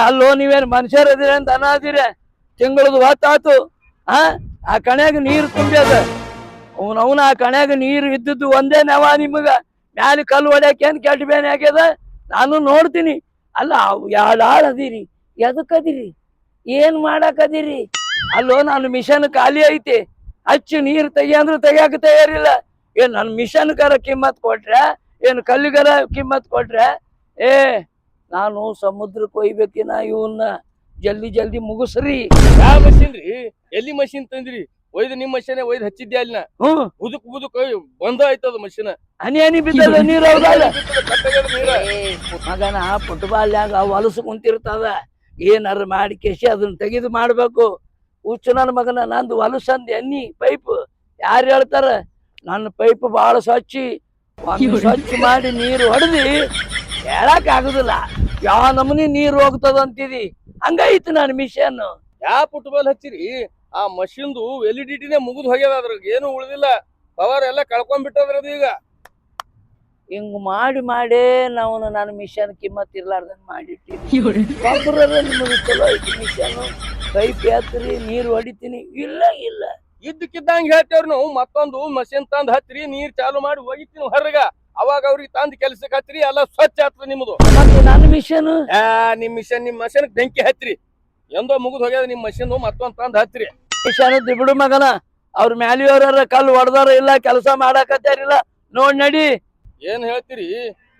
ಅಲ್ಲೋ ನೀವೇನ್ ಮನುಷ್ಯರ್ ಅದಿರ ಅಂತ ಅನ್ನದಿರ ತಿಂಗಳದು ಹೊತ್ತಾತು ಆ ಕಣ್ಯಾಗ ನೀರು ತುಂಬ್ಯದ ಅವನ ಆ ಕಣ್ಯಾಗ ನೀರು ಇದ್ದದ್ದು ಒಂದೇ ನೆವ ನಿಮಗ ಮ್ಯಾಲ ಕಲ್ಲು ಹೊಡ್ಯಾಕ ಏನ್ ಕೆಟ್ಟ ಬೇನೆ ಆಗ್ಯದ ನಾನು ನೋಡ್ತೀನಿ. ಅಲ್ಲ ಎರಡು ಆಳ್ ಅದಿರಿ ಎದಕ್ಕದಿರಿ ಏನ್ ಮಾಡಾಕದಿರಿ? ಅಲ್ಲೋ ನಾನು ಮಿಷನ್ ಖಾಲಿ ಐತಿ ಹಚ್ಚಿ ನೀರು ತೆಗಿಯಂದ್ರು ತೆಗಿಯಾಕ ತಯಾರಿಲ್ಲ. ಏನ್ ನನ್ ಮಿಷನ್ ಕರ ಕಿಮ್ಮತ್ ಕೊಟ್ರೆ ಏನ್ ಕಲ್ಲಿಗರ ಕಿಮ್ಮತ್ ಕೊಟ್ರೆ? ನಾನು ಸಮುದ್ರಕ್ಕೆ ಒಯ್ಬೇಕಿನ ಇವನ್ನ ಜಲ್ದಿ ಜಲ್ದಿ ಮುಗಿಸ್ರಿ. ಯಾವ ಮಷಿನ್ ರೀ? ಎಲ್ಲಿ ಮಷಿನ್ ತಂದ್ರಿ? ಒಯ್ದು ನಿಮ್ ಮಷೀನ್ ಒಯ್ದು ಹಚ್ಚಿದ್ದೆ ಅಲ್ಲಿನ ಬುದುಕ್ ಬುದುಕ್ ಬಂದ ಆಯ್ತದ ಮಷೀನ್. ಹನಿ ಹನಿ ಬಿದ್ದದ ನೀರ್ ಹೌದಲ್ಲ ಮಗನ ಫುಟ್ಬಾಲ್ಯಾಗ ಹೊಲಸು ಕುಂತಿರ್ತದ ಏನಾರ ಮಾಡಿ ಕೆಸಿ ಅದನ್ನ ತೆಗೆದು ಮಾಡ್ಬೇಕು. ಹುಚ್ಚು ನನ್ನ ಮಗನ ನಂದು ಹೊಲಸಂದ ಎಣ್ಣಿ ಪೈಪ್ ಯಾರು ಹೇಳ್ತಾರ? ನನ್ನ ಪೈಪ್ ಬಹಳ ಸ್ವಚ್ಛ ಮಾಡಿ ನೀರು ಹೊಡೆದಿ ಹೇಳಕ್ ಆಗುದಿಲ್ಲ ಯಾವ ನಮೂನಿ ನೀರು ಹೋಗ್ತದ ಅಂತಿದಿ. ಹಂಗೈತಿ ನನ್ನ ಮಿಷನ್. ಯಾವ ಫುಟ್ಬಾಲ್ ಹಚ್ಚಿರಿ? ಆ ಮಷಿನ್ದು ವ್ಯಾಲಿಡಿಟಿನೇ ಮುಗಿದು ಹೋಗ್ಯದ, ಅದ್ರಾಗ ಏನು ಉಳಿದಿಲ್ಲ, ಪವರ್ ಎಲ್ಲ ಕಳ್ಕೊಂಡ್ಬಿಟ್ಟದ್ರದು. ಈಗ ಹಿಂಗ್ ಮಾಡಿ ನಾವು ನನ್ನ ಮಿಷನ್ ಕಿಮ್ಮತ್ ಇರ್ಲಾರ್ದಂಗ್ ಮಾಡಿಟ್ಟಿನಿ. ನಿಮಗೆ ಚಲೋ ಐತಿ ಮಿಷನ್, ಪೈಪ್ ಎತ್ತರಿ ನೀರು ಹೊಡಿತೀನಿ. ಇಲ್ಲ ಇದ್ದಕ್ಕಿದ್ದಂಗ ಹೇಳ್ತೇವ್ರಿ ನಾವು. ಮತ್ತೊಂದು ಮಷಿನ್ ತಂದ್ ಹಚ್ಚಿರಿ, ನೀರ್ ಚಾಲು ಮಾಡಿ ಹೋಗಿತೀನಿ ಹೊರಗ, ಅವಾಗ ಅವ್ರಿಗೆ ತಂದ್ ಕೆಲ್ಸಕ್ಕೆ ಹಚ್ಚಿರಿ, ಎಲ್ಲ ಸ್ವಚ್ಛ ಆಗ್ತದ ನಿಮ್ದು. ಮತ್ತೆ ನನ್ನ ಮಿಷನ್ ನಿಮ್ ಮಷನ್ ಬೆಂಕಿ ಹಚ್ಚಿರಿ, ಎಂದೋ ಮುಗಿದ್ ಹೋಗ್ಯದ ನಿಮ್ ಮಷಿನ್, ಮತ್ತೊಂದ್ ತಂದ್ ಹಚ್ಚಿರಿ. ಮಿಷನ್ ಬಿಡು ಮಗನ, ಅವ್ರ ಮ್ಯಾಲಿಯವ್ರ ಕಲ್ಲು ಹೊಡೆದಾರ ಇಲ್ಲ, ಕೆಲಸ ಮಾಡಾಕತ್ತಾರಿಲ್ಲ ನೋಡ್ ನಡಿ. ಏನ್ ಹೇಳ್ತೀರಿ?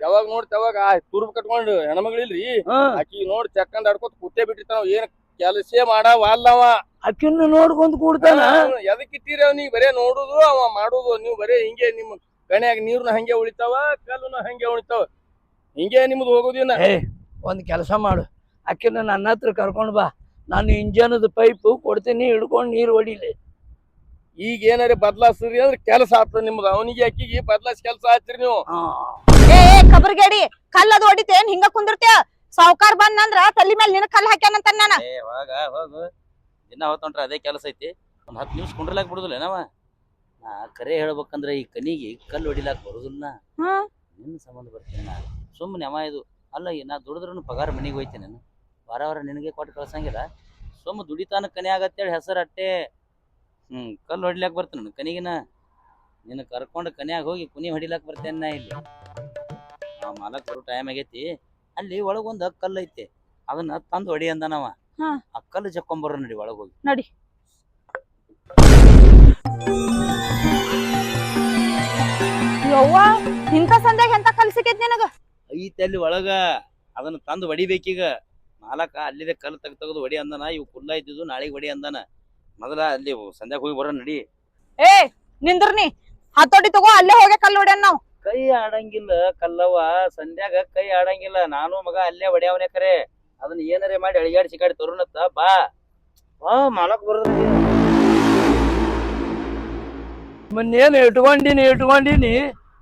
ಯಾವಾಗ ನೋಡ್ತಿ ಅವಾಗ ತುರ್ಬ್ ಕಟ್ಕೊಂಡು ಹೆಣ್ಮಗಳಿಲ್ರಿ ಆಕಿ ನೋಡ್ ಚಕ್ಕಂದ್ ಆಡ್ಕೋತ ಕೂತೇ ಬಿಟ್ಟಿರ್ತಾನ. ಏನ್ ಕೆಲಸ ಮಾಡವಲ್ಲವ, ಅಕ್ಕಿನ್ನು ನೋಡ್ಕೊಂಡ್ ಕೂಡ್ತಾನ. ಎದಕ್ಕಿತ್ತೀರಿ ಅವ್ನಿಗೆ? ಬರೇ ನೋಡುದು ಅವ ಮಾಡುದು. ನೀವು ಬರೇ ಹಿಂಗೆ ನಿಮ್ ಕಣ್ಯಾಗ ನೀರ್ನ ಹಂಗೆ ಉಳಿತಾವ, ಕಲ್ಲುನ ಹಂಗೆ ಉಳಿತಾವ, ಹಿಂಗೆ ನಿಮ್ದು ಹೋಗುದಿನ. ಒಂದ್ ಕೆಲಸ ಮಾಡು, ಅಕ್ಕಿನ ನನ್ನ ಹತ್ರ ಕರ್ಕೊಂಡ್ ಬಾ, ನಾನು ಇಂಜನದ ಪೈಪ್ ಕೊಡ್ತೀನಿ, ಹಿಡ್ಕೊಂಡ್ ನೀರ್ ಹೊಡಿಲಿ. ಈಗ ಏನಾರ ಬದ್ಲಾಸ್ರಿ ಅಂದ್ರೆ ಕೆಲಸ ಆಗ್ತದ ನಿಮ್ದು. ಅವನಿಗೆ ಅಕ್ಕಿಗೆ ಬದ್ಲಾಸ್ ಕೆಲಸ ಹಚ್ಚಿರಿ ನೀವು. ಕಬರ್ಗೇಡಿ ಕಲ್ಲದು ಹೊಡಿತೇನ್ ಹಿಂಗ ಕುಂದಿರ್ತೇವ? ಸಾವ್ಕಾರ್ ಬಂದಂದ್ರ ತಲಿ ಮೇಲೆ ನಿನ್ ಕಲ್ ಹಾಕ್ಯಾನಂತ ನಾನು. ಹೋಗು ದಿನ ಹೊತ್ತೊಂಟ್ರ ಅದೇ ಕೆಲಸ ಐತಿ. ಒಂದ್ 10 ನಿಮಿಷ ಕುಂಡ್ರಲಾಕ್ ಬಿಡುದಿಲ್ಲ ನಾವ. ನಾ ಕರೆ ಹೇಳ್ಬೇಕಂದ್ರ ಈ ಕನಿಗೆ ಕಲ್ಲು ಹೊಡಿಲಾಕ್ ಬರುದಿಲ್ಲ. ನಿನ್ನ ಸಂಬಂಧ ಬರ್ತೀನಿ ನಾ ಸುಮ್ಮನೆ ಅವ ಇದು ಅಲ್ಲ. ನಾ ದುಡಿದ್ರೂ ಪಗಾರ ಮನೆಗೆ ಹೋಯ್ತೇನೆ ನಾನು. ವಾರ ನಿನಗೆ ಕೊಟ್ಟು ಕಳ್ಸಂಗಿಲ್ಲ. ಸುಮ್ಮ ದುಡಿತಾನ ಕನಿ ಆಗತ್ತೇಳಿ ಹೆಸರು ಅಟ್ಟೆ. ಕಲ್ಲು ಹೊಡಿಲಾಕ್ ಬರ್ತೇನೆ ನಾನು ಕನಿಗಿನ. ನಿನ್ನ ಕರ್ಕೊಂಡು ಕನ್ಯಾಗ ಹೋಗಿ ಕುನಿ ಹೊಡಿಲಾಕ್ ಬರ್ತೇನೆ ನಾ. ಇಲ್ಲಿ ಆ ಮಾಲಕ್ ಬರೋ ಟೈಮ್ ಆಗೈತಿ. ಅಲ್ಲಿ ಒಳಗೊಂದು ಕಲ್ಲು ಐತಿ, ಅದನ್ನ ತಂದು ಹೊಡಿ ಅಂದನವ. ಆ ಕಲ್ಲು ಜಕ್ಕೊಂಬರ ನಡಿ, ಒಳಗ್ ಹೋಗಿ ನಡಿ. ಯವ್ವ ಇಂಥ ಸಂಧ್ಯಾಗ ಎಂತ ಕಲ್ ಸಿಕ್ಕೈತಿ ನಿನಗ? ಐತಿ ಅಲ್ಲಿ ಒಳಗ, ಅದನ್ನ ತಂದು ಹೊಡಿಬೇಕೀಗ. ಮಾಲಕ ಅಲ್ಲಿದೆ ಕಲ್ಲು ತೆಗ್ದು ಹೊಡಿ ಅಂದನ. ಇವ್ ಕುಲ್ಲ ಇದ್ದಿದ್ದು ನಾಳೆಗೆ ಹೊಡಿ ಅಂದನ. ಮೊದಲ ಅಲ್ಲಿ ಸಂಧ್ಯಾಗ ಹೋಗಿ ಬರೋ ನಡಿ. ನಿಂದ್ರನಿ ಹತ್ತೋಟಿ ತಗೋ, ಅಲ್ಲೇ ಹೋಗಿ ಕಲ್ಲು ಹೊಡ್ಯಾನ ನಾವು. ಕೈ ಆಡಂಗಿಲ್ಲ ಕಲ್ಲವ್ವ, ಸಂಧ್ಯಾಗ ಕೈ ಆಡಂಗಿಲ್ಲ. ನಾನು ಮಗ ಅಲ್ಲೇ ಹೊಡ್ಯಾವನೆ ಕರೆ. ಅದನ್ನ ಏನಾರೇ ಮಾಡಿ ಅಳಿಗಾಡಿ ಸಿಕ್ಕಾಡಿ ತರುಣತ್ತ ಬಾ ಮಾಲಕ್ ಬರೋದ್ರ. ಮೊನ್ನೇನು ಇಟ್ಕೊಂಡಿನಿ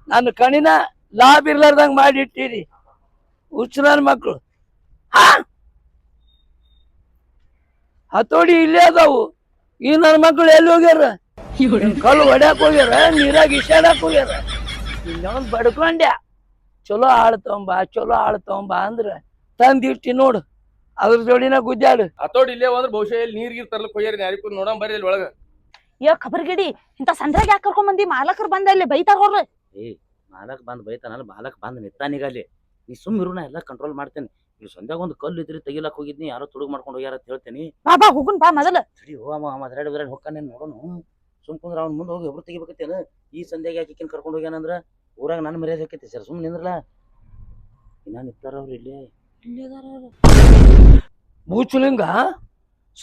ನನ್ನ ಕಣಿನ ಲಾಭ ಇರ್ಲಾರ್ದಂಗ ಮಾಡಿ ಇಟ್ಟಿರಿ. ಹುಚ್ಚ ನನ್ನ ಮಕ್ಳು ಹತೋಡಿ ಇಲ್ಲೇ ಅದಾವು. ಈ ನನ್ನ ಮಕ್ಳು ಎಲ್ಲಿ ಹೋಗ್ಯಾರ? ಕಲ್ಲು ಹೊಡ್ಯಾಕ್ ಹೋಗ್ಯಾರ, ನೀರಾಗ ಇಶಾಡಕ್ ಹೋಗ್ಯಾರ. ಇನ್ನೊಂದ್ ಬಡ್ಕೊಂಡ್ಯ ಚಲೋ ಆಳ್ತವಂಬ ಅಂದ್ರ ತಂದಿಟ್ಟಿ ನೋಡು, ಅದ್ರ ಜೋಡಿನ ಗುದ್ದಾಡು. ಹತೋಡಿ ಇಲ್ಲೇ ಅಂದ್ರೆ ಬಹುಶಃ ಇಲ್ಲಿ ನೀರ್ಗೀರ್ ತರ್ಲಕ್ ಹೋಗ್ಯಾರ. ಯಾರಿಗೂ ನೋಡಂ ಬರ್ರಿ ಇಲ್ಲಿ ಒಳಗ. ಖಬರ್ಗಿಡಿ ಇಂತ ಸಂಧ್ಯಾಗ ಯಾಕೆ ಕರ್ಕೊಂಡ್ ಬಂದಿ? ಮಾಲಕರು ಬಂದ ಇಲ್ಲಿ ಬೈತಾರ ಅವ್ರ. ಮಾಲಕ್ ಬಂದ್ ಬೈತಾನಲ್ಲ, ಮಾಲಕ್ ಬಂದ್ ನಿತ್ತಾನೀಗ ಅಲ್ಲಿ. ನೀ ಸುಮ್ ಇರು, ನಾ ಎಲ್ಲಾ ಕಂಟ್ರೋಲ್ ಮಾಡ್ತೇನೆ. ಇಲ್ಲಿ ಸಂಧ್ಯಾಗ ಒಂದು ಕಲ್ಲು ಇದ್ರಿ ತೆಗಿಲಾಕ್ ಹೋಗಿದ್ನಿ, ಯಾರೋ ತುಡುಗ್ ಮಾಡ್ಕೊಂಡು ಹೋಗ್ಯಾರ ಅಂತ ಹೇಳ್ತೇನಿ. ಬಾ ಹೋಗುನ್ ಬಾ ಮೊದಲ. ಸರಿ ಹೋಗ ಹೊಕ್ಕಾನೇನ್ ನೋಡೋನು. ಸುಮ್ ಕುಂದ್ರ ಅವ್ನ ಮುಂದೆ ಹೋಗಿ ಒಬ್ರು ತೆಗಿಬೇಕತ್ತೇನ. ಈ ಸಂಧ್ಯಾಗ ಯಾಕಿನ್ ಕರ್ಕೊಂಡು ಹೋಗ್ಯಾನಂದ್ರ ಊರಾಗ ನನ್ನ ಮರ್ಯಾದೆ ಹಾಕೈತಿ. ಸರ್ ಸುಮ್ಮನೆ ನಿಂದ್ರಲ್ಲ. ಇನ್ನ ನಿಂತಾರ ಅವ್ರು ಇಲ್ಲೇ ಬೂಚುಲಿಂಗ.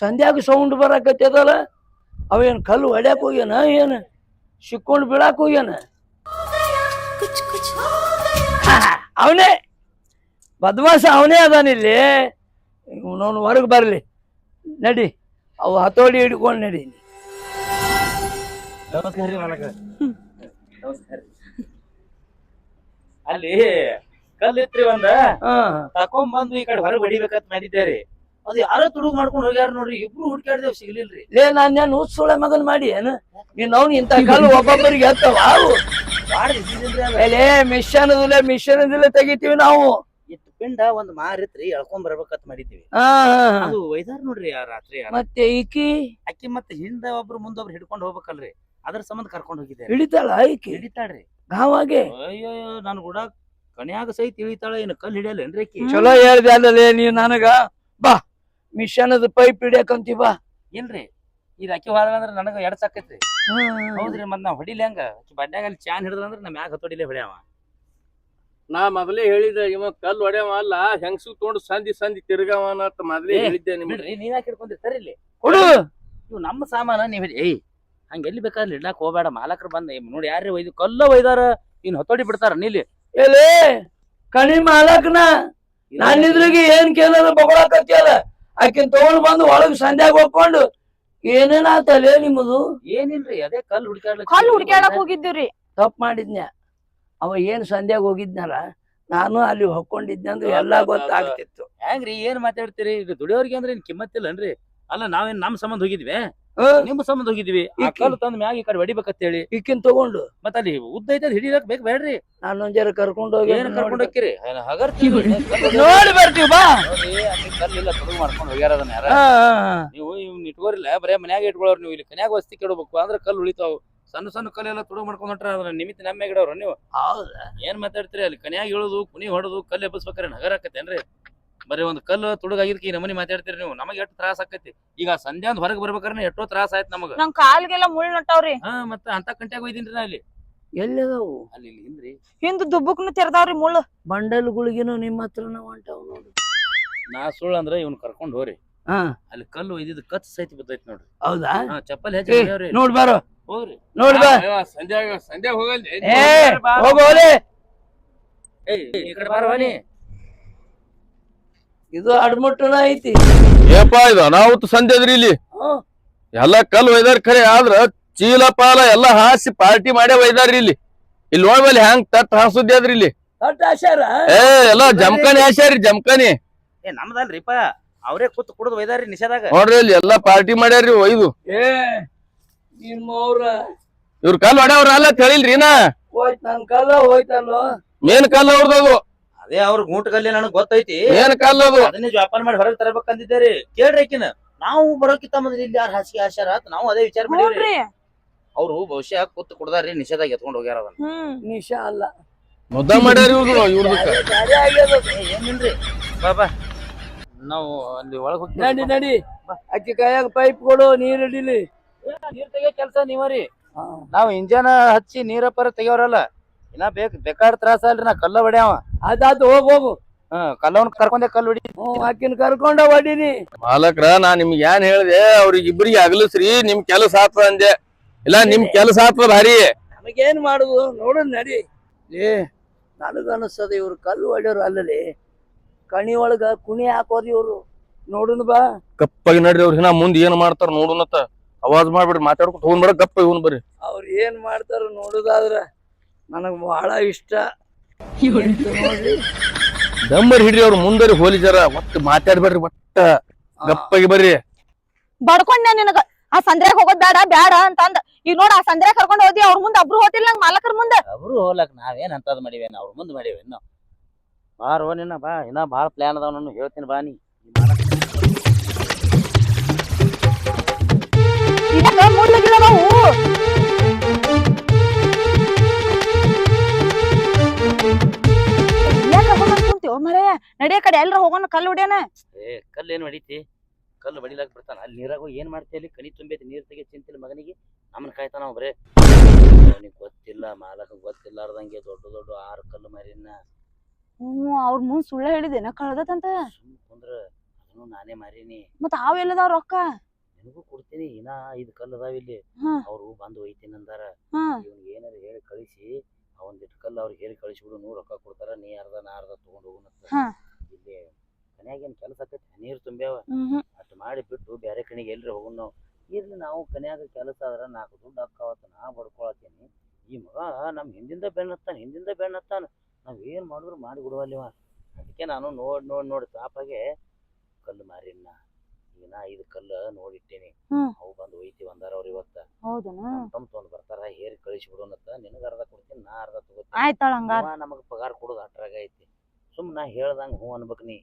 ಸಂಧ್ಯಾಗ ಸೌಂಡ್ ಬರಾಕತ್ತದಲ್ಲ, ಅವೇನ್ ಕಲ್ಲು ಹೊಡ್ಯಾಕ್ ಹೋಗ್ಯಾನ, ಏನ ಸಿಕ್ಕೊಂಡು ಬೀಳಾಕ್ ಹೋಗ್ಯಾನ? ಅವನೇ ಬದ್ಮಾಸ, ಅವನೇ ಅದಾನಿಲ್ಲಿ. ಇವನವನು ಹೊರಗೆ ಬರ್ಲಿ ನಡಿ, ಅವು ಹತೋಡಿ ಹಿಡ್ಕೊಂಡು ನಡಿ. ನಮಸ್ಕಾರ ಮಾಲಕ. ನಮಸ್ಕಾರ. ಅಲ್ಲಿ ಕಲ್ಲಿತ್ರಿ ಒಂದ ತಕೊಂಡ್ ಈ ಕಡೆ ಹೊರಗೆ ಹೊಡಿಬೇಕಂತ ಮಾಡಿದ್ದೇರಿ. ಅದು ಯಾರೋ ತುಡುಗ್ ಮಾಡ್ಕೊಂಡು ಹೋಗ್ಯಾರ ನೋಡ್ರಿ. ಇಬ್ರು ಹುಡ್ಕಾಡ್ದೇವ್ ಸಿಗ್ಲಿಲ್ರಿ. ನಾನ್ ಹುಚ್ಚುಳೆ ಮಗನ್ ಮಾಡಿ ಏನ ನೀನ್ ಅವ್ನು ಇಂತ ಕಲ್ಲು ಒಬ್ಬೊಬ್ಬರಿಗೆ ಎತ್ತವ. ಮಿಷನ್ ತೆಗಿತೀವಿ ನಾವು. ಪಿಂಡ ಒಂದ್ ಮಾರಿತ್ರಿ ಎಳ್ಕೊಂಡ್ ಬರ್ಬೇಕಂತ ಮಾಡಿದ್ವಿ. ಹಾ ಅದು ಒಯ್ದಾರ ನೋಡ್ರಿ ಆ ರಾತ್ರಿ ಮತ್ತೆ ಈಕಿ ಅಕ್ಕಿ ಮತ್ತೆ ಹಿಂದ ಒಬ್ರು ಮುಂದೊಬ್ರು ಹಿಡ್ಕೊಂಡ್ ಹೋಗ್ಬೇಕಲ್ರಿ, ಅದ್ರ ಸಂಬಂಧ ಕರ್ಕೊಂಡ್ ಹೋಗಿದ್ದೆ. ಹಿಡಿತಾಳ ಈಕಿ ಹಿಡಿತಾಳ್ರಿ. ಗಾವಾಗೆ ಅಯ್ಯೋ ನನ್ ಕೂಡ ಕನ್ಯಾಗ ಸಹಿತ ಇಳಿತಾಳ, ಏನು ಕಲ್ ಹಿಡಿಯಲ್ಲೇನ್ರಿ ಅಕ್ಕಿ? ಚಲೋ ಹೇಳ್ದೆ ಅಲ್ಲೇ ನೀವ್ ನನಗ. ಬಾ ಮಿಷನದ ಪೈಪ್ ಹಿಡಿಯಕಂತಿ ಬಾ. ಇಲ್ರಿ ಈಗ ಅಕ್ಕಿ ಹಾಳ ಅಂದ್ರ ನನಗ ಎಡ್ ಸಾಕೈತ್ರಿ. ಹೌದ್ರಿ ಮತ್ ನಾವ್ ಹೊಡಿಲಿ ಹಂಗ ಬಡ್ಡ್ಯಾಗ ಅಲ್ಲಿ ಚಾನ್ ಹಿಡಿದ್ರಂದ್ರ ನಮ್ ಮ್ಯಾಗ ಹತ್ತೊಡಿಲೆ ಹೊಡ್ಯಾವ. ನಾ ಮೊದಲೇ ಹೇಳಿದೆ ಇವ ಕಲ್ ಹೊಡ್ಯಾವ ಅಲ್ಲ, ಹೆಂಗಸು ತೊಗೊಂಡು ಸಂಧಿ ಸಂಧಿ ತಿರ್ಗಾವನ ಅಂತ ಮೊದಲೇ ಹೇಳಿದ್ದೆ ನಿಮ್ಗೆ. ಬಿಡ್ರಿ ನೀವ್ ಯಾಕೆ ಹಿಡ್ಕೊಂಡ್ರಿ ತರಿಲಿ ಕೊಡು. ಇವ್ ನಮ್ಮ ಸಾಮಾನ ನೀವ್ ಏಯ್ ಹಂಗ ಎಲ್ಲಿ ಬೇಕಾದ್ರೆ ಇಡ್ಲಾಕ್ ಹೋಗ್ಬೇಡ, ಮಾಲಕರು ಬಂದ ನೋಡಿ ಯಾರೇ ಒಯ್ದು ಕಲ್ಲ ಒಯ್ದಾರ ಇನ್ ಹೊತ್ತೋಡಿ ಬಿಡ್ತಾರ ನೀಲಿ. ಎಲೆ ಕಣಿ ಮಾಲಕ್ನ ನಾನಿದ್ರಿಗೆ ಏನ್ ಕೇಳಿದ್ರೆ ಬಗೊಳಕತ್ತಿಯಲ್ಲ, ಆಕಿನ್ ತಗೊಂಡ್ ಬಂದು ಒಳಗ್ ಸಂಧ್ಯಾಗ ಹೋಗ್ಕೊಂಡು ಏನೇನಾತಲೇ ನಿಮ್ಮದು? ಏನಿಲ್ರಿ ಅದೇ ಕಲ್ ಹುಡ್ಕಾಡ್ಲಿಕ್ಕೆ ಕಲ್ಲು ಹುಡ್ಕ್ಯಾಡಕ್ ಹೋಗಿದ್ದೀವ್ರಿ. ತಪ್ಪು ಮಾಡಿದ್ನ್ಯ. ಅವ ಏನ್ ಸಂಧ್ಯಾಗ ಹೋಗಿದ್ನಲ್ಲ, ನಾನು ಅಲ್ಲಿ ಹೊಕ್ಕೊಂಡಿದ್ನ ಅಂದ್ರೆ ಎಲ್ಲಾ ಗೊತ್ತಾಗ್ತಿತ್ತು. ಹೆಂಗ್ರಿ ಏನ್ ಮಾತಾಡ್ತೀರಿ? ಈಗ ದುಡಿಯೋರ್ಗೆ ಅಂದ್ರೆ ಏನ್ ಕಿಮ್ಮತ್ತಿಲ್ಲನ್ರಿ? ಅಲ್ಲ ನಾವೇನ್ ನಮ್ ಸಂಬಂಧ ಹೋಗಿದ್ವಿ, ನಿಮ್ ಸಂಬಂಧ ಹೋಗಿದ್ವಿ. ಆ ಕಲ್ಲು ತಂದ್ ಮ್ಯಾಗ ಈ ಕಡೆ ಹೊಡಿಬೇಕಂತ ಹೇಳಿ ಈಕಿನ್ ತಗೊಂಡು ಮತ್ತ ಅಲ್ಲಿ ಉದ್ದ ಐತೆ ಹಿಡಿಯಕ್ ಬೇಕ್ ಬೇಡ್ರಿ? ನಾನೊಂದ್ ಜರ ಕರ್ಕೊಂಡು ಹೋಗಿ ಏನ್ ಕರ್ಕೊಂಡ್ ಹೋಗ್ತೀರಿ? ನೋಡಿ ಬರ್ತೀವಿ ಬಾ. ಕಲ್ಲಿಲ್ಲ ತುಡುಗು ಮಾಡ್ಕೊಂಡು ಹೋಗ್ಯಾರ ಅದನ್ನ ಯಾರ. ನೀವು ಇವ್ನ ಇಟ್ಕೋರಿಲ್ಲ, ಬರೇ ಮನ್ಯಾಗ ಇಟ್ಕೊಳ್ಳೋರು ನೀವು. ಇಲ್ಲಿ ಕನ್ಯಾಗ ವಸ್ತಿ ಕೆಡಬೇಕು ಅಂದ್ರೆ ಕಲ್ಲು ಉಳಿತಾವ್. ಸಣ್ಣ ಸಣ್ಣ ಕಲ್ಲೆಲ್ಲ ತುಡುಗು ಮಾಡ್ಕೊಂಡ್ ಹೊಂಟ್ರ ಅದ್ರ ನಿಮಿತ್ತ ನಮ್ಮ ಗಿಡವ್ರ ನೀವು. ಹೌದಾ? ಏನ್ ಮಾತಾಡ್ತೀರಿ? ಅಲ್ಲಿ ಕನ್ಯಾಗ ಇಳುದು ಕುನಿ ಹೊಡೆದು ಕಲ್ಲು ಎಬ್ಬಸ್ಬೇಕಾರೆ ನಗರ ಆಕತ್ತೇನ್ರಿ? ಬರೀ ಒಂದ್ ಕಲ್ಲು ತುಡುಗಾಗಿರ್ಕಿ ಈ ನಮನಿ ಮಾತಾಡ್ತೀರಿ ನೀವು. ನಮಗೆ ಎಷ್ಟು ತ್ರಾಸ ಆಕತಿ. ಈಗ ಸಂಧ್ಯಾಂದ್ ಹೊರಗೆ ಬರ್ಬೇಕಾರೆ ಎಷ್ಟೋ ತ್ರಾಸ ಆಯ್ತು ನಮಗ. ನಮ್ ಕಾಲ್ಗೆಲ್ಲ ಮುಳ್ ನಟ್ಟಾವ್ರಿ. ಮತ್ತ ಅಂತ ಕಂಟ್ಯಾಗ ಒಯ್ದೀನ್ರಿ ನಾ ಇಲ್ಲಿ. ಎಲ್ಲಿದಾವು? ಅಲ್ಲಿ ಇಲ್ಲಿ ಹಿಂದ್ರಿ ಹಿಂದ್ ದುಬ್ಬಕ್ನು ತೆರ್ದಾವ್ರಿ ಮುಳ್ಳು. ಬಂಡಲ್ಗಳಿಗಿನೂ ನಿಮ್ಮ ಹತ್ರನ ಹೊಂಟಾವ್ ನೋಡು. ನಾ ಸುಳ್ಳು ಅಂದ್ರೆ ಇವ್ನ ಕರ್ಕೊಂಡ್ ಹೋರಿ. ಹಾ ಅಲ್ಲಿ ಕಲ್ಲು ಒಯ್ದಿದ್ ಕಚ್ ಸಹಿತ ಬಿದ್ದೈತಿ ನೋಡ್ರಿ. ಹೌದಾ? ಚಪ್ಪಲ್ ಹೆಚ್ಚಿ ನೋಡ್ ಬಾರೋ, ಹೋಗ್ರಿ. ನೋಡ್ ಬಾ. ಸಂಧ್ಯಾಗ ಹೋಗಲ್ ಹೋಗೋಲೆ. ಈ ಕಡೆ ಬಾರವಾನಿ. ಇದು ಅಡ್ಮುಟ್ಟನ ಐತಿ. ಏಪ ಇದು ಅನಾಹುತ ಸಂಧಿ ಅದ್ರಿ ಇಲ್ಲಿ. ಎಲ್ಲಾ ಕಲ್ ಒಯ್ದಾರ ಖರೆ, ಆದ್ರ ಚೀಲ ಪಾಲ ಎಲ್ಲಾ ಹಾಸಿ ಪಾರ್ಟಿ ಮಾಡೇ ಒಯ್ದಾರ್ರಿ ಇಲ್ಲಿ. ಇಲ್ಲಿ ನೋಡ್ಮೇಲೆ ಹೆಂಗ್ ತಟ್ ಹಾಸುದ್ದಿ ಅದ್ರಿ ಇಲ್ಲಿ. ತಟ್ಟ ಆಶಾರ ಎಲ್ಲಾ ಜಮ್ಕಾನಿ ಹಾಸ್ಯಾರಿ ಜಮ್ಕಾನಿ. ನಮ್ದಲ್ರಿಪ್ಪ, ಅವ್ರೇ ಕೂತ್ ಕುಡ್ದು ಒಯ್ದಾರಿ ನಿಷೇಧಾಗ. ನೋಡ್ರಿ ಇಲ್ಲಿ ಎಲ್ಲಾ ಪಾರ್ಟಿ ಮಾಡ್ಯಾರ್ರಿ ಒಯ್ದು. ನಿಮ್ಮವ್ರ ಇವ್ರ ಕಲ್ ಹೊಡ್ಯಾವ್ರ ಅಲ್ಲ ಹೇಳಿಲ್ರಿ ನಾ. ಹೋಯ್ತ ನನ್ ಕಾಲ ಹೋಯ್ತಲ್ಲೋ. ಮೇನ್ ಕಲ್ ಅವ್ರದದು. ಅದೇ ಅವ್ರ ಗೂಂಟ ಕಲ್ಲಿ ನನಗ್ ಗೊತ್ತೈತಿ. ಮೇನ್ ಕಲ್ ಅದು. ಅದನ್ನೇ ಜೋಪಾನ ಮಾಡಿ ಹೊರಗೆ ತರಬೇಕಂದಿದ್ದೇರಿ. ಕೇಳ್ರಿ ಆಕಿನ. ನಾವು ಬರೋಕಿತ್ತ ಮೊದಲು ಇಲ್ಲಿ ಯಾರು ಹಾಸಿಗೆ ಹಾಸ್ಯಾರ ಅಂತ ನಾವು ಅದೇ ವಿಚಾರ ಮಾಡಿವ್ರಿ. ಅವ್ರು ಬಹುಶಃ ಕೂತ್ ಕುಡ್ದಾರಿ ನಿಷೇಧಾಗ ಎತ್ಕೊಂಡ್ ಹೋಗ್ಯಾರ ಅದನ್ನ. ನಿಶಾ ಅಲ್ಲ, ಮುದ್ದ ಮಾಡ್ಯಾರ ಇವ್ರದಕ್ಕ. ಏನಿಲ್ರಿ ಬಾಬಾ, ನಾವು ಅಲ್ಲಿ ಒಳಗ್ ಹೋಗ್ತೀವಿ. ನಡಿ ನಡಿ, ಅಕ್ಕಿ ಕೈಯಾಗ ಪೈಪ್ ಕೊಡು, ನೀರ್ ಹಿಡಿಲಿ. ನೀರ್ ತೆಗಿಯೋ ಕೆಲ್ಸ ನೀವರಿ. ನಾವ್ ಇಂಜನ್ ಹಚ್ಚಿ ನೀರಪ್ಪರ ತೆಗಿಯೋರಲ್ಲ. ಇನ್ನ ಬೇಕಾದ ತ್ರಾಸ ಅಲ್ರಿ. ನಾ ಕಲ್ಲ ಹೊಡ್ಯಾವ. ಅದಾತು, ಹೋಗ್ ಹೋಗು. ಕಲ್ಲವನ್ ಕರ್ಕೊಂಡೆ ಕಲ್ಲು ಹೊಡಿ. ಆಕಿನ ಕರ್ಕೊಂಡ ಹೊಡೀನಿ. ಮಾಲಕ್ರ ನಾ ನಿಮ್ಗೆ ಏನ್ ಹೇಳ್ದೆ, ಅವ್ರಿಗೆ ಇಬ್ರಿಗೆ ಅಗಲಿಸ್ರಿ, ನಿಮ್ ಕೆಲಸ ಆತದ ಅಂದೆ. ಇಲ್ಲ ನಿಮ್ ಕೆಲಸ ಆತದ ಭಾರಿ. ನಮಗೇನ್ ಮಾಡುದು ನೋಡು, ನಡಿ. ನನಗನ್ನಿಸ್ತದ ಇವ್ರು ಕಲ್ಲು ಹೊಡ್ಯೋರು ಅಲ್ಲಲ್ಲಿ, ಕಣಿ ಒಳಗ ಕುಣಿ ಹಾಕೋದು ಇವ್ರು. ನೋಡುನ್ ಬಾ. ಗಪ್ಪಾಗಿ ನಡ್ರಿ, ಅವ್ರ ಹಿನ್ನ ಮುಂದ್ ಏನ್ ಮಾಡ್ತಾರ ನೋಡುನತ್ತ. ಅವಾಜ್ ಮಾಡ್ಬಿಡ್ರಿ, ಮಾತಾಡ್ಕೊತ ಹೋಗ್ಬೇಡ, ಗಪ್ಪ ಇವನ್ ಬರ್ರಿ. ಅವ್ರ ಏನ್ ಮಾಡ್ತಾರ ನೋಡುದಾದ್ರ ನನಗ್ ಬಹಳ ಇಷ್ಟ. ನೋಡ್ರಿ, ದಮ್ಮರ್ ಹಿಡ್ರಿ, ಅವ್ರ ಮುಂದರಿ ಹೋಲಿ ಜರ. ಒಟ್ಟು ಮಾತಾಡ್ಬೇಡ್ರಿ, ಒಟ್ಟ ಗಪ್ಪಾಗಿ ಬರ್ರಿ. ಬಡ್ಕೊಂಡೆ ನಿನಗ ಆ ಸಂದ್ರ್ಯಾಗ ಹೋಗೋದ್ ಬೇಡ ಬೇಡ ಅಂತಂದ. ಈಗ ನೋಡ ಆ ಸಂದ್ರ್ಯಾಗ ಕರ್ಕೊಂಡ್ ಹೋದಿ, ಅವ್ರ ಮುಂದೆ ಒಬ್ರು ಹೋತಿಲ್ಲ ನಂಗ್ ಮಾಲಕರ ಮುಂದ. ಅವ್ರು ಹೋಗ್ಲಕ್ ನಾವೇನ್ ಅಂತದ್ ಮಾಡಿವೇನ, ಅವ್ರ ಮುಂದ್ ಮಾಡಿವಿ. ಇನ್ನು ಬಾರೋ ನಿನ್ನ ಬಾ, ಇನ್ನ ಬಾಳ ಪ್ಲಾನ್ ಅದಾವ ನಾನು ಹೇಳ್ತೀನಿ ಬಾ. ನೀ ಮುಳ್ಳುಗಿಲ್ಲದಾವು. ಕುಂತೀವ ಮರೇ, ನಡಿಯ ಕಡೆ ಎಲ್ರ ಹೋಗೋಣ ಕಲ್ಲು ಹೊಡ್ಯಾನ. ಕಲ್ಲು ಏನ್ ಹೊಡಿತಿ? ಕಲ್ಲು ಬಡಿಲಾಕ್ ಬಿಡ್ತಾನ. ಅಲ್ಲಿ ನೀರಾಗ ಏನ್ ಮಾಡ್ತಿ? ಅಲ್ಲಿ ಕಣಿ ತುಂಬೈತಿ, ನೀರ್ ತೆಗಿ ಚಿಂತಿಲ್ಲ ಮಗನಿಗೆ. ನಮ್ಮನ್ ಕಾಯ್ತಾನ ಅವ್ ಬರೇ. ಅವನಿಗೆ ಗೊತ್ತಿಲ್ಲ, ಮಾಲಕ ಗೊತ್ತಿಲ್ಲಾರ್ದಂಗೆ ದೊಡ್ಡ ದೊಡ್ಡ 6 ಕಲ್ಲು ಮಾರಿನ. ಅವ್ರ ಮುಂದ್ ಸುಳ್ಳ ಹೇಳಿದೇನ ಕಳ್ದತಂತ. ಸುಮ್ ಕುಂದ್ರ, ಅದನ್ನು ನಾನೇ ಮಾರೀನಿ. ಮತ್ತ ಅವೆಲ್ಲದಾವ್ ರೊಕ್ಕ? ನಿನಗೂ ಕೊಡ್ತೀನಿ. ಇನ್ನ 5 ಕಲ್ಲು ಅದಾವ ಇಲ್ಲಿ. ಅವ್ರು ಬಂದು ಒಯ್ತೀನಿ ಅಂದಾರ. ಇವ್ನಿಗೆ ಏನಾರ ಹೇಳಿ ಕಳಿಸಿ, ಅವಂದಿಟ್ಟು ಕಲ್ಲು ಅವ್ರಿಗೆ ಹೇಳಿ ಕಳಿಸಿ ಬಿಡು. 100 ರೊಕ್ಕ ಕೊಡ್ತಾರ, ನೀ ಅರ್ಧ ನಾ ಅರ್ಧ ತಗೊಂಡ್ ಹೋಗುನತ್ತ. ಇಲ್ಲಿ ಕನ್ಯಾಗ ಏನ್ ಕೆಲಸ ಆಕೈತಿ? ನೀರ್ ತುಂಬ್ಯಾವ. ಅಷ್ಟ್ ಮಾಡಿ ಬಿಟ್ಟು ಬ್ಯಾರೆ ಕಣಿಗೆ ಎಲ್ರಿ ಹೋಗುನ್ ನಾವು. ಇರ್ಲಿ, ನಾವು ಕನ್ಯಾಗ ಕೆಲಸ ಆದ್ರ 4 ದುಡ್ಡು ಅಕ್ಕಾವತ್ತ ನಾ ಬಡ್ಕೊಳತೀನಿ. ಈ ಮಗ ನಮ್ ಹಿಂದಿಂದ ಬೆನ್ನತ್ತಾನ. ನಾವ್ ಏನ್ ಮಾಡಿದ್ರು ಮಾಡಿ ಬಿಡುವಲ್ಲಿವ. ಅದಕ್ಕೆ ನಾನು ನೋಡಿ ತಾಪಾಗೆ ಕಲ್ಲು ಮಾರಿನ. ಈಗ ನಾ 5 ಕಲ್ಲು ನೋಡಿಟ್ಟೇನಿ. ಅವು ಬಂದು ಒಯ್ತೀವಿ ಅಂದಾರ ಅವ್ರ ಇವತ್ತ. ತೊಗೊಂಡ್ ಬರ್ತಾರ, ಹೇರಿ ಕಳಿಸಿ ಬಿಡೋನತ್ತ. ನಿನಗ ಅರ್ಧ ಕೊಡ್ತೀನಿ, ನಾ ಅರ್ಧ ತಗೋತೀನಿ. ಆಯ್ತಾಳ ಹಂಗಾರ. ನಮಗ್ ಪಗಾರ ಕೊಡೋದು ಅಟ್ರಾಗ ಐತಿ. ಸುಮ್ ನಾ ಹೇಳ್ದಂಗ ಹೂ ಅನ್ಬೇಕು ನೀ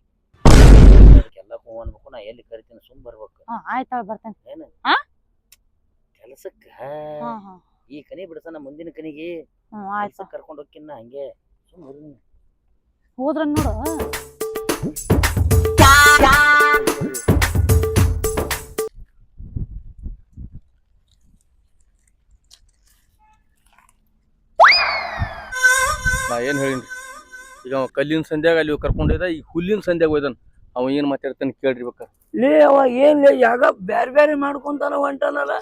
ಅದಕ್ಕೆಲ್ಲಕ್ಕೂ ಹೂ ಅನ್ಬೇಕು. ನಾ ಎಲ್ಲಿ ಕರಿತೀನಿ ಸುಮ್ ಬರ್ಬೇಕು. ಆಯ್ತಾಳ ಬರ್ತೇನೆ. ಏನು ಆ? ಕೆಲಸಕ್ಕ ಈ ಕನಿ ಬಿಡ್ತಾನ ಮುಂದಿನ ಕನಿಗೆ ಆಯ್ತು ಕರ್ಕೊಂಡು ಹೋಗ್ಕಿನ್ನ ಹಂಗೆ ಸುಮ್ ಹೋದ್ರ ನೋಡು. ನಾ ಏನ್ ಹೇಳಿನ್ರಿ ಈಗ ಅವ ಕಲ್ಲಿನ ಸಂಧ್ಯಾಗ ಅಲ್ಲಿ ಕರ್ಕೊಂಡೋಯ್ದ ಈಗ ಹುಲ್ಲಿನ ಸಂಧ್ಯಾಗ ಹೋಯ್ದನ್ ಅವ ಏನ್ ಮಾತಾಡ್ತಾನೆ ಕೇಳ್ರಿ ಬೇಕಾರೆ. ಲೇ ಅವ ಏನ್ ಲೇ ಯಾಗ ಬ್ಯಾರೆ ಬ್ಯಾರೆ ಮಾಡ್ಕೊಂತಾನ ಹೊಂಟಾನಲ್ಲ.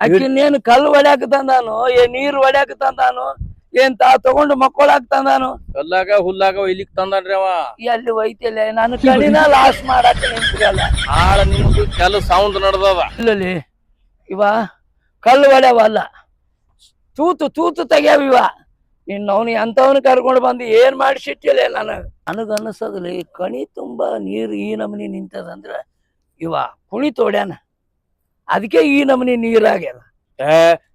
ಅಕ್ಕಿನೇನು ಕಲ್ಲು ಹೊಡ್ಯಾಕ ತಂದಾನು ಏನ್ ನೀರ್ ಹೊಡ್ಯಾಕ ತಂದಾನು ಏನ್ ತಗೊಂಡು ಮಕ್ಕಳಾಕ್ ತಂದಾನು. ಕಲ್ಲಾಗ ಹುಲ್ಲಾಗ ಇಲ್ಲಿಕ್ ತಂದಾನ್ರಿ ಅವ. ಎಲ್ಲಿ ಒಯ್ತಿಲ್ಲ ನಾನು ಕಣಿನ ಲಾಸ್ ಮಾಡಾಕ ನಿಂತಿರಲ್ಲ. ಆಳ ನಿಮ್ದು ಕೆಲಸ ಸೌಂಡ್ ನಡ್ದದ. ಇಲ್ಲಲ್ಲಿ ಇವ ಕಲ್ಲು ಹೊಡ್ಯಾವಲ್ಲ, ತೂತು ತೆಗ್ಯಾವ ಇವ. ನಿನ್ನ ಅವನು ಎಂತವನು ಕರ್ಕೊಂಡು ಬಂದು ಏನ್ ಮಾಡಿಸಿಟ್ಟಿಲ್ಲ ನನಗ ಅನಿಸೋದಿಲ್ಲ. ಈ ಕಣಿ ತುಂಬಾ ನೀರು ಈ ನಮನಿ ನಿಂತದಂದ್ರ ಇವ ಕುಣಿ ತೋಡ್ಯಾನ, ಅದಕ್ಕೆ ಈ ನಮನಿ ನೀರಾಗ್ಯದ.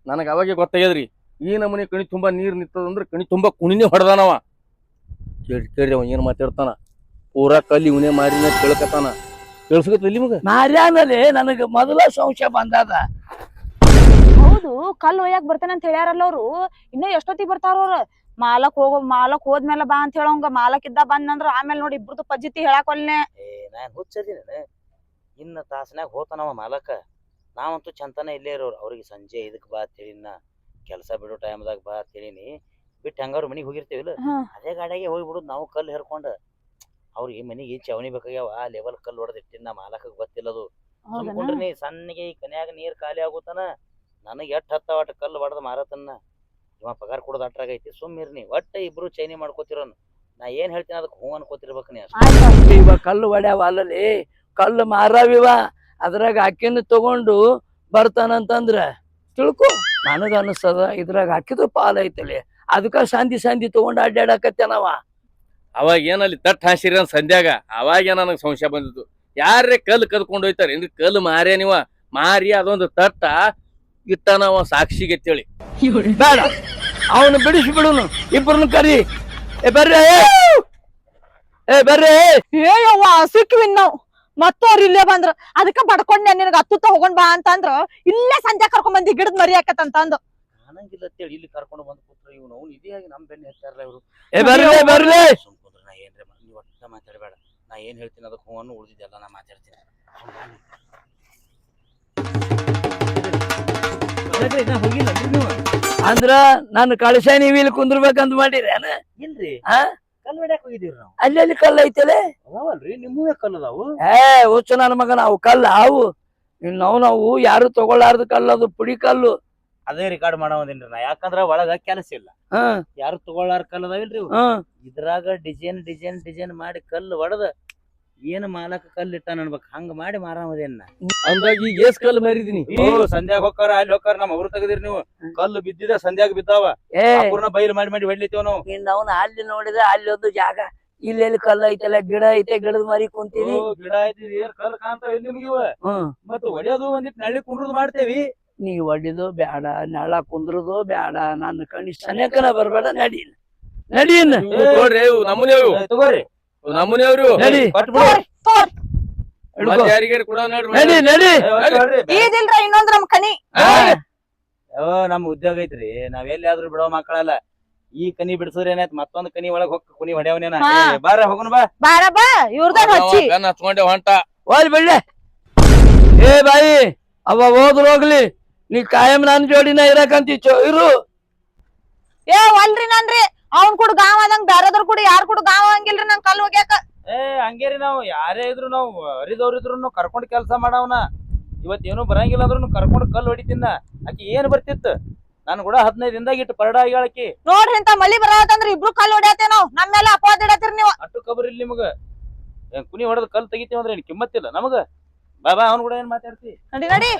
ನನಗ ಅವಾಗೆ ಗೊತ್ತಾಗ್ಯದ್ರಿ ಈ ನಮನಿ ಕಣಿ ತುಂಬಾ ನೀರ್ ನಿಂತದಂದ್ರ ಕಣಿ ತುಂಬಾ ಕುಣಿನೇ ಹೊಡೆದಾನವ. ಕೇಳ್ರಿ ಅವ ಏನ್ ಮಾತಾಡ್ತಾನ. ಪೂರಾ ಕಲ್ಲಿ ಇವನೇ ಮಾರಿನ ಕೇಳ್ಕತಾನ. ಕೇಳಿಸ್ಕೊತ ನಿಮಗ ಮಾರ್ಯಾನಲ್ಲೇ ನನಗ ಮೊದಲ ಸಂಶಯ ಬಂದದ. ಹೌದು ಕಲ್ಲು ಒಯ್ಯಾಕ್ ಬರ್ತೇನೆ ಅಂತ ಹೇಳ್ಯಾರಲ್ಲ ಅವ್ರು. ಇನ್ನ ಎಷ್ಟೊತ್ತಿಗೆ ಬರ್ತಾರ ಅವ್ರು? ಮಾಲಕ್ ಹೋದ್ಮೇಲೆ ಬಾ ಅಂತ ಹೇಳೋಂಗ ಮಾಲಕ್ ಇದ್ದ ಬಂದಂದ್ರ ಆಮೇಲೆ ನೋಡಿ ಇಬ್ರದು ಪಜ್ಜಿತಿ ಹೇಳಾಕೊಲ್ನೆ. ನಾನ್ ಹುಚ್ಚದಿನ ಇನ್ನ ತಾಸನ್ಯಾಗ ಹೋತಾನವ ಮಾಲಕ. ನಾವಂತೂ ಚಂತನ ಇಲ್ಲೇ ಇರೋರು. ಅವ್ರಿಗೆ ಸಂಜೆ ಇದಕ್ ಬಾ ತಿಳಿನ ಕೆಲಸ ಬಿಡೋ ಟೈಮ್ದಾಗ ಬಾ ತಿಳಿನಿ ಬಿಟ್ಟು ಹೆಂಗಾರು ಮನಿಗೆ ಹೋಗಿರ್ತೀವಿಲ್ಲ ಅದೇ ಗಾಡಿಯಾಗೆ ಹೋಗ್ಬಿಡುದು ನಾವು ಕಲ್ಲು ಹೇರ್ಕೊಂಡ. ಅವ್ರಿಗೆ ಮನಿಗೆ ಚವಣಿ ಬೇಕಾಗ್ಯಾವ ಆ ಲೆವೆಲ್ ಕಲ್ಲು ಹೊಡೆದಿಟ್ಟಿನ ನಾ ಮಾಲಕಗ್ ಗೊತ್ತಿಲ್ಲದು. ಸುಮ್ಕೊಂಡ್ರಿ ಸಣ್ಣಗೆ ಈ ಕನ್ಯಾಗ ನೀರ್ ಖಾಲಿ ಆಗುತ್ತಾನ. ನನಗೆ ಎಷ್ಟ್ ಹತ್ತಾವಟ ಕಲ್ಲು ಹೊಡೆದ ಮಾರತನ್ನ ಇವ ಪಗಾರ ಕೊಡೋದು ಅಟ್ರಾಗೈತಿ. ಸುಮ್ಮಿರ್ನಿ ಒಟ್ಟ ಇಬ್ರು ಚೈನಿ ಮಾಡ್ಕೋತಿರೋನು. ನಾ ಏನ್ ಹೇಳ್ತೀನಿ ಅದಕ್ಕೆ ಹೂ ಅನ್ಕೋತಿರ್ಬೇಕು ನೀ. ಇವ ಕಲ್ಲು ಹೊಡ್ಯಾವ ಅಲ್ಲಲ್ಲಿ ಕಲ್ಲು ಮಾರಾವಿವ. ಅದ್ರಾಗ ಅಕ್ಕಿನ ತಗೊಂಡು ಬರ್ತಾನಂತಂದ್ರ ತಿಳ್ಕೊ. ನನಗ ಅನಿಸ್ತದ ಇದ್ರಾಗ ಹಾಕಿದ್ರು ಪಾಲ ಐತಲಿ, ಅದಕ್ಕ ಸಂಧಿ ತಗೊಂಡು ಅಡ್ಡಾಡಕತ್ತೇನವ. ಅವಾಗ ಏನಲ್ಲಿ ತಟ್ ಹಾಸಿರಿ ಅಂತ ಸಂಧ್ಯಾಗ ಅವಾಗ ನನಗ್ ಸಂಶಯ ಬಂದಿತ್ತು. ಯಾರೇ ಕಲ್ಲು ಕದ್ಕೊಂಡು ಹೋಯ್ತಾರ ಏನ್ರಿ ಕಲ್ಲು ಮಾರ್ಯ ನೀವ ಮಾರಿ ಅದೊಂದು ತಟ್ಟ ಇಟ್ಟನವ ಸಾಕ್ಷಿಗೆ ಅಂತೇಳಿ. ಬೇಡ ಅವನು ಬಿಡಿಸಿ ಬಿಡುನು, ಇಬ್ಬರನ್ನು ಕರಿ. ಬರ್ರಿ ಬರ್ರಿ. ಏಯವ್ವ ಸಿಕ್ವಿನ್ ನಾವು ಮತ್ತವ್ರ ಇಲ್ಲೇ ಬಂದ್ರ ಅದಕ್ಕ ಬಡ್ಕೊಂಡೆ ನಿನಗ ಹತ್ತುತ್ತ ಹೋಗೊಂಡ್ ಬಾ ಅಂತಂದ್ರ ಇಲ್ಲೇ ಸಂಜೆ ಕರ್ಕೊಂಡ್ ಬಂದಿ ಗಿಡದ ಮರಿ ಹಾಕತ್ತಂತಂದು ಕಾಣಂಗಿಲ್ಲ ಅಂತೇಳಿ ಇಲ್ಲಿ ಕರ್ಕೊಂಡು ಬಂದು ಕೂತ್ರ ಇವ್ನು ಅವ್ನು ಇದೇ ನಮ್ ಬೆನ್ನ ಹೆಚ್ಚಾರಲ್ಲ ಇವ್ರು. ಬರ್ರಿ ಸುಮ್ಕೊಂಡ್ರ ನಾ ಏನ್ರಿ ನೀವ್ ಒಟ್ಟ ಮಾತಾಡಬೇಡ. ನಾ ಏನ್ ಹೇಳ್ತೀನಿ ಅದಕ್ಕೆ ಹೂವನ್ನು ಉಳಿದಿದ್ದೆಲ್ಲ ನಾ ಮಾತಾಡ್ತೀನಿ. ಅಂದ್ರ ನಾನು ಕಳಶ ನೀವ್ ಇಲ್ಲಿ ಕುಂದ್ರಬೇಕಂತ ಮಾಡಿರೇನ? ಇಲ್ರಿ ಆ ಕಲ್ಲು ಹೊಡ್ಯಾಕ ಹೋಗಿದ್ದೀವಿ ನಾವು. ಅಲ್ಲಿ ಕಲ್ಲು ಐತಲೆ ಅದಾವಲ್ರಿ ನಿಮ್ಮವೇ ಕಲ್ಲು ಅದಾವು. ಹುಚ್ಚು ನನ್ನ ಮಗನ ಅವು ಕಲ್ಲು ಅವು ನಾವು ಯಾರು ತಗೊಳ್ಳಾರ್ದ ಕಲ್ಲು, ಅದು ಪುಡಿ ಕಲ್ಲು. ಅದೇ ರೆಕಾರ್ಡ್ ಮಾಡವದಿನ್ರಿ ನಾ. ಯಾಕಂದ್ರ ಒಳಗ ಕೆಲಸ ಇಲ್ಲ, ಯಾರು ತಗೊಳ್ಳಾರ ಕಲ್ಲು ಅದಾವಿಲ್ರಿ. ಇದ್ರಾಗ ಡಿಸೈನ್ ಮಾಡಿ ಕಲ್ಲು ಹೊಡೆದ ಏನ್ ಮಾಲಕ ಕಲ್ಲು ಇಟ್ಟ ಅನ್ಬೇಕು ಹಂಗ ಮಾಡಿ ಮಾರಾಮದೇನ. ಅಂದಾಗ ಈಗ ಏಸ್ ಕಲ್ಲು ಮಾರಿದೀನಿ. ಸಂಧ್ಯಾಗ ಹೋಗ್ತಾರ ಅಲ್ಲಿ ಹೋಗ್ತಾರ ನಮ್ಮ ಅವ್ರು ತೆಗದಿರಿ ನೀವು. ಕಲ್ಲು ಬಿದ್ದಿದ ಸಂಧ್ಯಾಗ ಬಿದ್ದಾವ ಬೈಲ್ ಮಾಡಿ ಹೊಡ್ಲಿತ್ತೇವ್ ನಾವು. ಅವ್ನ ಅಲ್ಲಿ ನೋಡಿದ್ರೆ ಅಲ್ಲಿ ಒಂದು ಜಾಗ, ಇಲ್ಲಿ ಕಲ್ಲು ಐತಲ್ಲ, ಗಿಡ ಐತೆ, ಗಿಡದ ಮರಿ ಕುಂತೀವಿ. ಗಿಡ ಐತಿ ಏನ್ ಕಲ್ಲು ಕಾಣ್ತಾವ ನಿಮ್ಗಿವ. ಮತ್ತ ಹೊಡಿಯೋದು ಒಂದಿಟ್ಟು ನಳ್ಳಿ ಕುಂಡ್ರದು ಮಾಡ್ತೇವಿ. ನೀ ಹೊಡಿದು ಬ್ಯಾಡ, ನೆಳ ಕುಂದ್ರದು ಬ್ಯಾಡ, ನನ್ನ ಕನಿಷ್ಠ ಸನೇಕನ ಬರ್ಬೇಡ. ನಡೀನ್ ನೋಡ್ರಿ ನಮ್ಮನೆಯವ್ರು ತಗೋರಿ ನಮ್ಮನೆಯವ್ರು ನಡಿ ಯಾರಿಗಾರ ಕೂಡ ನಡಿ. ಈದಿಲ್ರ ಇನ್ನೊಂದ್ ನಮ್ ಕನಿ. ನಮ್ ಉದ್ಯೋಗ ಐತ್ರಿ, ನಾವ್ ಎಲ್ಲಿಯಾದ್ರೂ ಬಿಡೋ ಮಕ್ಕಳಲ್ಲ. ಈ ಕನಿ ಬಿಡ್ಸಿದ್ರೆ ಏನಾಯ್ತು ಮತ್ತೊಂದ್ ಕನಿ ಒಳಗ್ ಹೊಕ್ಕ ಕುನಿ ಹೊಡ್ಯಾವನೇನ. ಬಾರ ಹೋಗುನ್ ಬಾ. ಬಾರ ಬಾ ಇವ್ರದ ಹಚ್ಚಿ ಹಚ್ಕೊಂಡೆ ಹೊಂಟ ಹೋಲ್ ಬಿಡ್ಲೆ. ಬಾಯಿ ಅವ ಹೋದ್ರು ಹೋಗ್ಲಿ, ನೀ ಕಾಯಂ ನನ್ ಜೋಡಿನ ಇರಕಂತ ಇರು. ಅಲ್ರಿ ನನ್ರಿ ಅವ್ನ್ ಕೂಡ ಗಾವ್ ಆದಂಗ ಬ್ಯಾರದ್ರ ಕೂಡ ಯಾರು ಕೂಡ ಗಾವ್ ಹಂಗಿಲ್ರಿ ನಂಗ್ ಕಲ್ಲು ಹೋಗ್ಯಾಕ. ಹಂಗೇರಿ ನಾವು ಯಾರೇ ಇದ್ರು ನಾವು ಅರಿದವ್ರ ಇದ್ರು ಕರ್ಕೊಂಡ್ ಕೆಲ್ಸ ಮಾಡವನ. ಇವತ್ತೇನು ಬರಂಗಿಲ್ಲ ಅಂದ್ರು ಕರ್ಕೊಂಡ್ ಕಲ್ಲು ಹೊಡಿತೀನ. ಆಕಿ ಏನ್ ಬರ್ತಿತ್ತು ನಾನು ಕೂಡ 15 ದಿನದಾಗ ಇಟ್ಟು ಪರಡ ಆಗ್ಯಾಳಕಿ. ನೋಡ್ರಿ ಇಂತ ಮಳಿ ಬರತ್ತಂದ್ರ ಇಬ್ರು ಕಲ್ಲು ಹೊಡ್ಯಾತೇವ್ ನಾವ್. ನಮ್ಮೆಲ್ಲ ಅಪವಾದ ಇಡತ್ತೀರಿ ನೀವು. ಅಟ್ಟು ಕಬರ್ ಇಲ್ಲಿ ನಿಮಗ. ಕುನಿ ಹೊಡೆದ್ ಕಲ್ಲು ತೆಗಿತೀವಿ ಅಂದ್ರೆ ಏನ್ ಕಿಮ್ಮತ್ತಿಲ್ಲ ನಮಗ. ಬಾ ಅವ್ನು ಕೂಡ ಏನ್ ಮಾತಾಡ್ತಿ. ನಡಿ